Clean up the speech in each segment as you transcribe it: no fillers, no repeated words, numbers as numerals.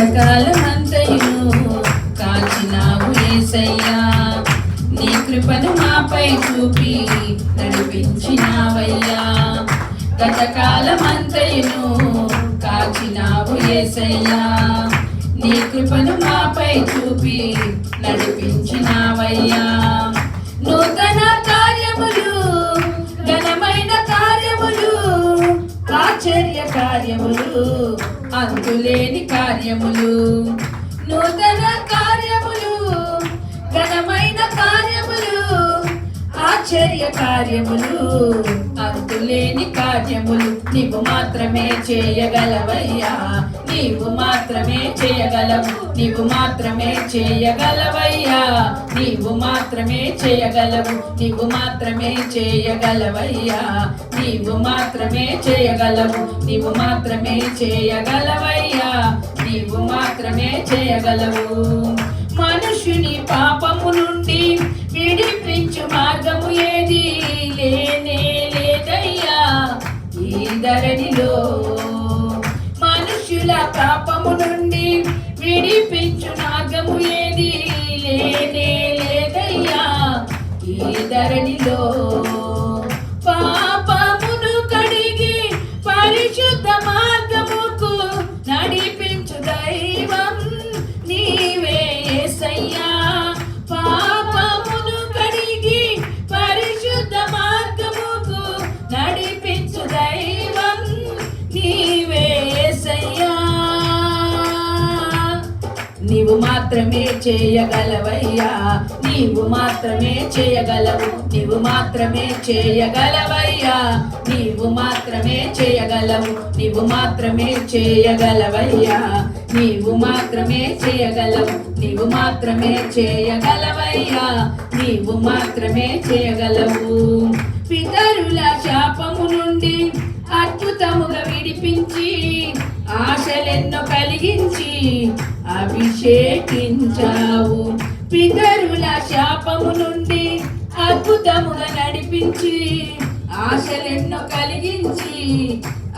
గతకాలమంతయును కాచినావు యేసయ్యా, నీ కృపను మాపై చూపి నడిపించినావయ్యా. గతకాలమంతయును కాచినావు యేసయ్యా, నీ కృపను మాపై చూపి నడిపించినావయ్యా. నూతన కార్యములు, ఘనమైన కార్యములు, ఆశ్చర్య కార్యములు, అంతులేని కార్యములు. నూతన కార్యములు, ఘనమైన కార్యములు, ఆశ్చర్య కార్యములు, అంతులేని కార్యములు. నీవు మాత్రమే చేయగలవయ్యా, నీవు మాత్రమే చేయగలవు, నీవు మాత్రమే చేయగలవయ్యా, నీవు మాత్రమే చేయగలవు, నీవు మాత్రమే చేయగలవయ్యా, నీవు మాత్రమే చేయగలవు, నీవు మాత్రమే చేయగలవయ్యా, నీవు మాత్రమే చేయగలవు. మనుషుని పాపము నుండి విడిపించు మార్గము ఏది లేనే లేదయ్యా ఈ ధరణిలో. మనుషుల పాపము నుండి విడిపించు మార్గము ఏది లేనే లేదయ్యా ఈ ధరణిలో. పాపమును కడిగి పరిశుద్ధ మార్గముకు నడిపించు దైవం నీవే యేసయ్యా. పాపమును కడిగి పరిశుద్ధ మార్గముకు నడిపించు దైవం నీవే యేసయ్యా. నీవు మాత్రమే చేయగలవయ్యా, నీవు మాత్రమే చేయగలవు, నీవు మాత్రమే చేయగలవయ్యా, నీవు మాత్రమే చేయగలవు, నీవు మాత్రమే చేయగలవయ్యా, నీవు మాత్రమే చేయగలవు, నీవు మాత్రమే చేయగలవయ్యా, నీవు మాత్రమే చేయగలవు. పితరుల శాపము నుండి అద్భుతముగా విడిపించి ఆశలెన్నో కలిగించి అభిషేకించావు. పితరుల శాపము నుండి అద్భుతముగా నడిపించి ఆశలెన్నో కలిగించి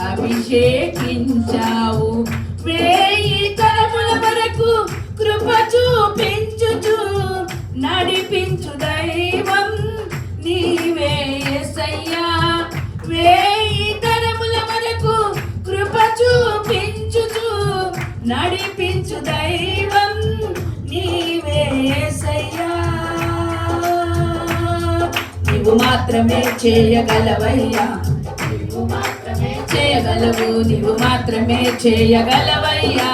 అభిషేకించావు. 1000 తరముల వరకు కృప చూపించుచు నడిపించు దైవం నీవే యేసయ్యా. 1000 తరముల వరకు కృప చూపించుచు నడిపించు దైవం నీవే యేసయ్యా. నీవు మాత్రమే చేయగలవయ్యా, నీవు మాత్రమే చేయగలవు, నీవు మాత్రమే చేయగలవయ్యా.